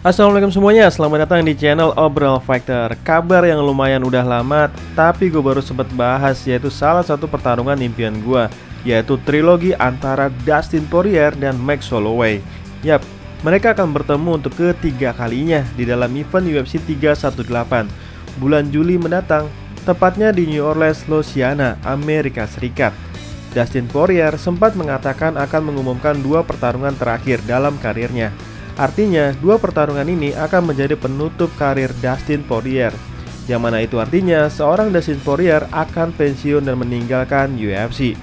Assalamualaikum semuanya, selamat datang di channel Obrol Fighter. Kabar yang lumayan udah lama, tapi gue baru sempet bahas, yaitu salah satu pertarungan impian gue, yaitu trilogi antara Dustin Poirier dan Max Holloway. Yap, mereka akan bertemu untuk ketiga kalinya di dalam event UFC 318 bulan Juli mendatang, tepatnya di New Orleans, Louisiana, Amerika Serikat. Dustin Poirier sempat mengatakan akan mengumumkan dua pertarungan terakhir dalam karirnya. Artinya, dua pertarungan ini akan menjadi penutup karir Dustin Poirier, yang mana itu artinya seorang Dustin Poirier akan pensiun dan meninggalkan UFC.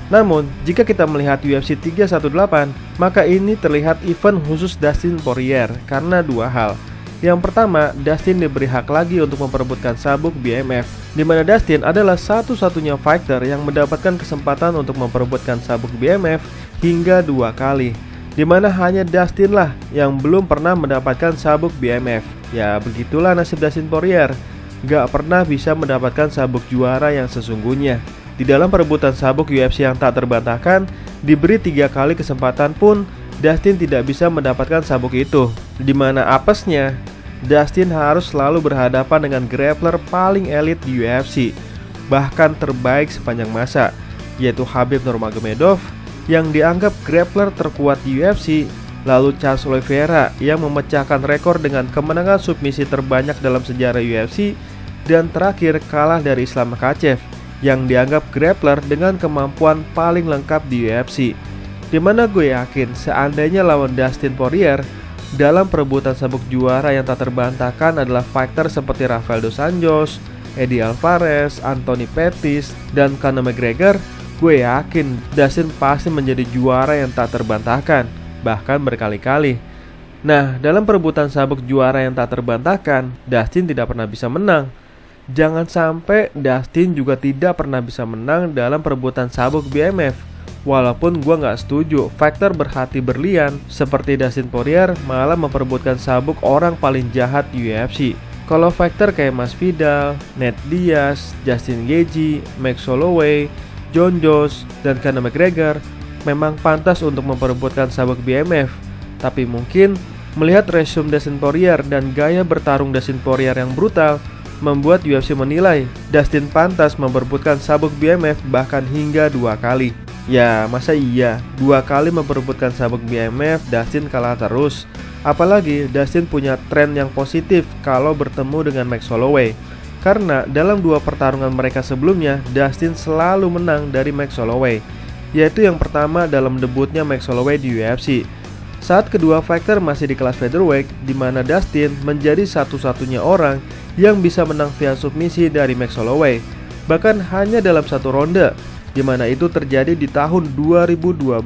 Namun, jika kita melihat UFC 318, maka ini terlihat event khusus Dustin Poirier karena dua hal. Yang pertama, Dustin diberi hak lagi untuk memperebutkan sabuk BMF, di mana Dustin adalah satu-satunya fighter yang mendapatkan kesempatan untuk memperebutkan sabuk BMF hingga dua kali, di mana hanya Dustin lah yang belum pernah mendapatkan sabuk BMF. Ya begitulah nasib Dustin Poirier, gak pernah bisa mendapatkan sabuk juara yang sesungguhnya. Di dalam perebutan sabuk UFC yang tak terbantahkan, diberi 3 kali kesempatan pun Dustin tidak bisa mendapatkan sabuk itu, di mana apesnya Dustin harus selalu berhadapan dengan grappler paling elit di UFC, bahkan terbaik sepanjang masa, yaitu Khabib Nurmagomedov yang dianggap grappler terkuat di UFC, lalu Charles Oliveira yang memecahkan rekor dengan kemenangan submisi terbanyak dalam sejarah UFC, dan terakhir kalah dari Islam Makhachev yang dianggap grappler dengan kemampuan paling lengkap di UFC. Dimana gue yakin seandainya lawan Dustin Poirier dalam perebutan sabuk juara yang tak terbantahkan adalah fighter seperti Rafael dos Anjos, Eddie Alvarez, Anthony Pettis, dan Conor McGregor, gue yakin Dustin pasti menjadi juara yang tak terbantahkan, bahkan berkali-kali. Nah, dalam perebutan sabuk juara yang tak terbantahkan, Dustin tidak pernah bisa menang. Jangan sampai Dustin juga tidak pernah bisa menang dalam perebutan sabuk BMF. Walaupun gue gak setuju fighter berhati berlian seperti Dustin Poirier malah memperebutkan sabuk orang paling jahat di UFC. Kalau fighter kayak Masvidal, Nate Diaz, Justin Gaethje, Max Holloway, Jon Jones, dan Conor McGregor memang pantas untuk memperebutkan sabuk BMF. Tapi mungkin melihat resume Dustin Poirier dan gaya bertarung Dustin Poirier yang brutal membuat UFC menilai Dustin pantas memperebutkan sabuk BMF bahkan hingga 2 kali. Ya masa iya 2 kali memperebutkan sabuk BMF Dustin kalah terus. Apalagi Dustin punya tren yang positif kalau bertemu dengan Max Holloway, karena dalam 2 pertarungan mereka sebelumnya Dustin selalu menang dari Max Holloway, yaitu yang pertama dalam debutnya Max Holloway di UFC. Saat kedua fighter masih di kelas featherweight, di mana Dustin menjadi satu-satunya orang yang bisa menang via submisi dari Max Holloway, bahkan hanya dalam 1 ronde, di mana itu terjadi di tahun 2012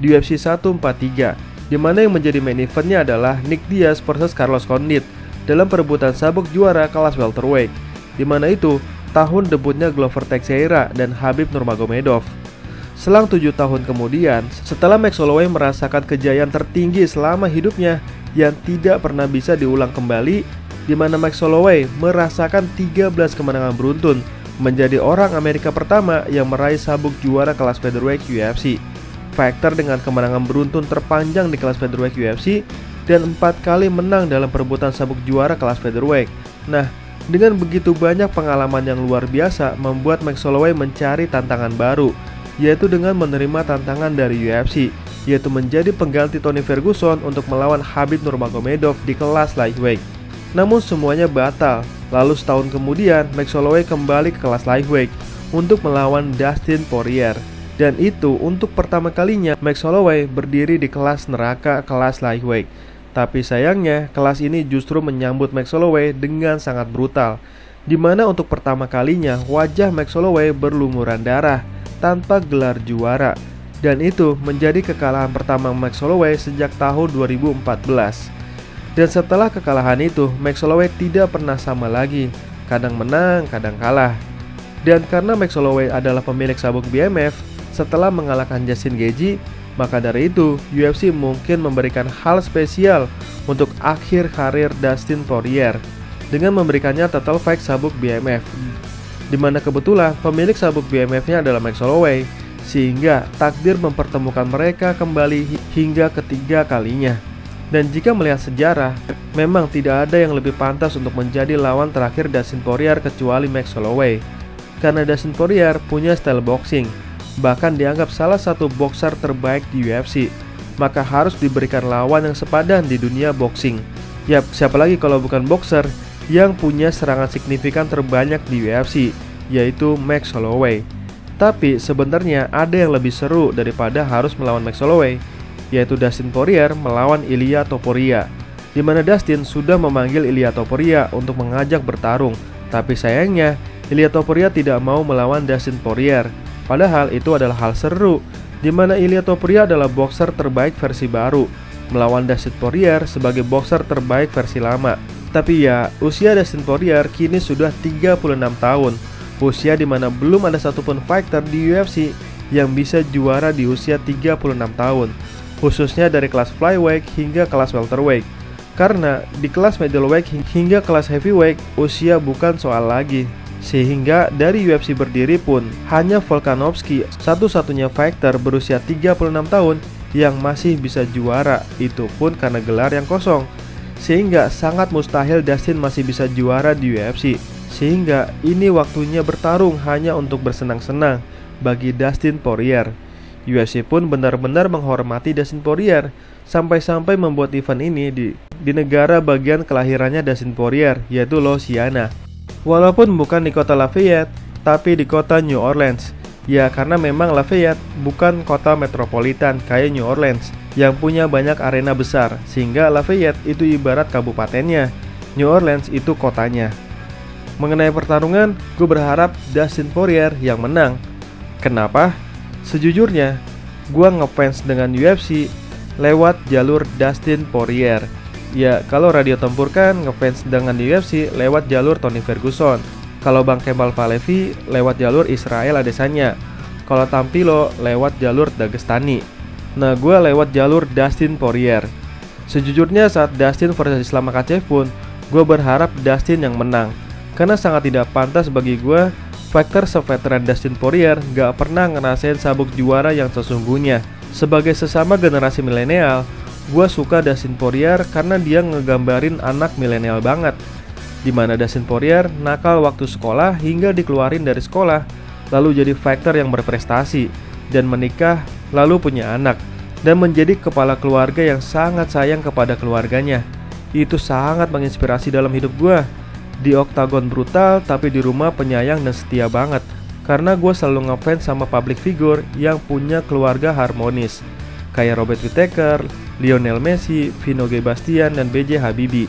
di UFC 143, di mana yang menjadi main eventnya adalah Nick Diaz versus Carlos Condit dalam perebutan sabuk juara kelas welterweight, di mana itu tahun debutnya Glover Teixeira dan Khabib Nurmagomedov. Selang 7 tahun kemudian, setelah Max Holloway merasakan kejayaan tertinggi selama hidupnya yang tidak pernah bisa diulang kembali, di mana Max Holloway merasakan 13 kemenangan beruntun, menjadi orang Amerika pertama yang meraih sabuk juara kelas featherweight UFC. Fighter dengan kemenangan beruntun terpanjang di kelas featherweight UFC dan 4 kali menang dalam perebutan sabuk juara kelas featherweight. Nah, dengan begitu banyak pengalaman yang luar biasa membuat Max Holloway mencari tantangan baru, yaitu dengan menerima tantangan dari UFC, yaitu menjadi pengganti Tony Ferguson untuk melawan Khabib Nurmagomedov di kelas lightweight. Namun semuanya batal. Lalu setahun kemudian Max Holloway kembali ke kelas lightweight untuk melawan Dustin Poirier. Dan itu untuk pertama kalinya Max Holloway berdiri di kelas neraka kelas lightweight. Tapi sayangnya kelas ini justru menyambut Max Holloway dengan sangat brutal, di mana untuk pertama kalinya wajah Max Holloway berlumuran darah tanpa gelar juara. Dan itu menjadi kekalahan pertama Max Holloway sejak tahun 2014. Dan setelah kekalahan itu, Max Holloway tidak pernah sama lagi, kadang menang, kadang kalah. Dan karena Max Holloway adalah pemilik sabuk BMF setelah mengalahkan Justin Gaethje, maka dari itu UFC mungkin memberikan hal spesial untuk akhir karir Dustin Poirier dengan memberikannya title fight sabuk BMF, di mana kebetulan pemilik sabuk BMF-nya adalah Max Holloway, sehingga takdir mempertemukan mereka kembali hingga ketiga kalinya. Dan jika melihat sejarah, memang tidak ada yang lebih pantas untuk menjadi lawan terakhir Dustin Poirier kecuali Max Holloway. Karena Dustin Poirier punya style boxing, bahkan dianggap salah satu boxer terbaik di UFC, maka harus diberikan lawan yang sepadan di dunia boxing. Yap, siapa lagi kalau bukan boxer yang punya serangan signifikan terbanyak di UFC, yaitu Max Holloway. Tapi sebenarnya ada yang lebih seru daripada harus melawan Max Holloway, yaitu Dustin Poirier melawan Ilia Topuria, di mana Dustin sudah memanggil Ilia Topuria untuk mengajak bertarung. Tapi sayangnya Ilia Topuria tidak mau melawan Dustin Poirier. Padahal itu adalah hal seru, di mana Ilia Topuria adalah boxer terbaik versi baru, melawan Dustin Poirier sebagai boxer terbaik versi lama. Tapi ya, usia Dustin Poirier kini sudah 36 tahun. Usia dimana belum ada satupun fighter di UFC yang bisa juara di usia 36 tahun, khususnya dari kelas flyweight hingga kelas welterweight. Karena di kelas middleweight hingga kelas heavyweight, usia bukan soal lagi. Sehingga dari UFC berdiri pun, hanya Volkanovski satu-satunya fighter berusia 36 tahun yang masih bisa juara, itu pun karena gelar yang kosong. Sehingga sangat mustahil Dustin masih bisa juara di UFC. Sehingga ini waktunya bertarung hanya untuk bersenang-senang bagi Dustin Poirier. UFC pun benar-benar menghormati Dustin Poirier, sampai-sampai membuat event ini di negara bagian kelahirannya Dustin Poirier, yaitu Louisiana. Walaupun bukan di kota Lafayette, tapi di kota New Orleans. Ya, karena memang Lafayette bukan kota metropolitan kayak New Orleans yang punya banyak arena besar, sehingga Lafayette itu ibarat kabupatennya, New Orleans itu kotanya. Mengenai pertarungan, gue berharap Dustin Poirier yang menang. Kenapa? Sejujurnya, gue ngefans dengan UFC lewat jalur Dustin Poirier. Ya, kalau Radio Tempur kan ngefans dengan UFC lewat jalur Tony Ferguson. Kalau Bang Kemal Palevi lewat jalur Israel Adesanya. Kalau Tampilo lewat jalur Dagestani. Nah, gue lewat jalur Dustin Poirier. Sejujurnya saat Dustin versus Islam Makhachev pun, gue berharap Dustin yang menang. Karena sangat tidak pantas bagi gue, fighter seveteran Dustin Poirier gak pernah ngerasain sabuk juara yang sesungguhnya. Sebagai sesama generasi milenial, gue suka Dustin Poirier karena dia ngegambarin anak milenial banget. Dimana Dustin Poirier nakal waktu sekolah hingga dikeluarin dari sekolah, lalu jadi fighter yang berprestasi, dan menikah, lalu punya anak, dan menjadi kepala keluarga yang sangat sayang kepada keluarganya. Itu sangat menginspirasi dalam hidup gue. Di oktagon brutal, tapi di rumah penyayang dan setia banget. Karena gue selalu ngefans sama public figure yang punya keluarga harmonis, kayak Robert Whittaker, Lionel Messi, Vino Gebastian, dan B.J. Habibie.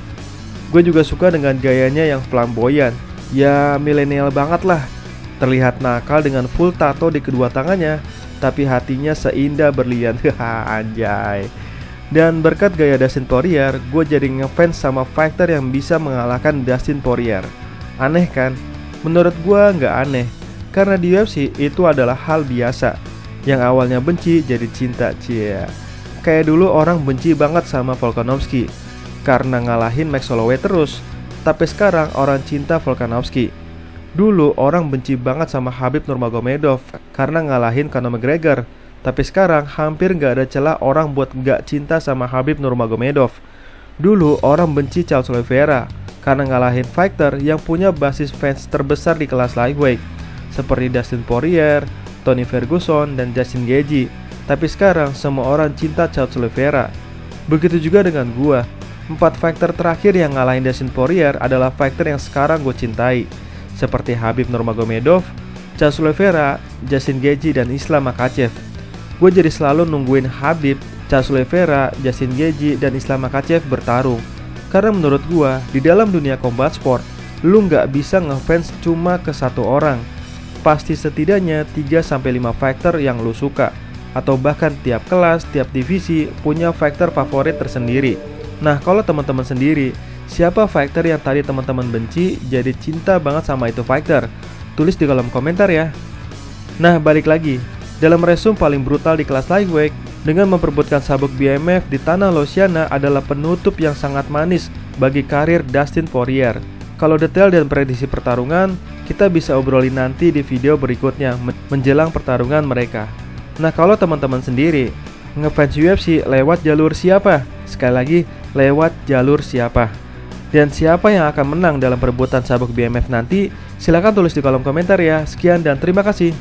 Gue juga suka dengan gayanya yang flamboyan. Ya, milenial banget lah. Terlihat nakal dengan full tato di kedua tangannya, tapi hatinya seindah berlian. Haha, anjay. Dan berkat gaya Dustin Poirier, gue jadi ngefans sama fighter yang bisa mengalahkan Dustin Poirier. Aneh kan? Menurut gue nggak aneh, karena di UFC itu adalah hal biasa. Yang awalnya benci jadi cinta, cia. Kayak dulu orang benci banget sama Volkanovski karena ngalahin Max Holloway terus. Tapi sekarang orang cinta Volkanovski. Dulu orang benci banget sama Khabib Nurmagomedov karena ngalahin Conor McGregor. Tapi sekarang hampir gak ada celah orang buat gak cinta sama Khabib Nurmagomedov. Dulu orang benci Charles Oliveira karena ngalahin fighter yang punya basis fans terbesar di kelas lightweight, seperti Dustin Poirier, Tony Ferguson, dan Justin Gaethje. Tapi sekarang semua orang cinta Charles Oliveira. Begitu juga dengan gua. 4 fighter terakhir yang ngalahin Dustin Poirier adalah fighter yang sekarang gue cintai, seperti Khabib Nurmagomedov, Charles Oliveira, Justin Gaethje, dan Islam Makhachev. Gue jadi selalu nungguin Khabib, Charles Oliveira, Justin Gaethje, dan Islam Makhachev bertarung. Karena menurut gue, di dalam dunia combat sport, lu nggak bisa ngefans cuma ke satu orang. Pasti setidaknya 3-5 fighter yang lu suka. Atau bahkan tiap kelas, tiap divisi punya fighter favorit tersendiri. Nah, kalau teman-teman sendiri, siapa fighter yang tadi teman-teman benci jadi cinta banget sama itu fighter? Tulis di kolom komentar ya. Nah, balik lagi. Dalam resume paling brutal di kelas lightweight, dengan memperebutkan sabuk BMF di tanah Louisiana adalah penutup yang sangat manis bagi karir Dustin Poirier. Kalau detail dan prediksi pertarungan, kita bisa obrolin nanti di video berikutnya menjelang pertarungan mereka. Nah, kalau teman-teman sendiri ngefans UFC lewat jalur siapa? Sekali lagi, lewat jalur siapa? Dan siapa yang akan menang dalam perebutan sabuk BMF nanti? Silahkan tulis di kolom komentar ya. Sekian dan terima kasih.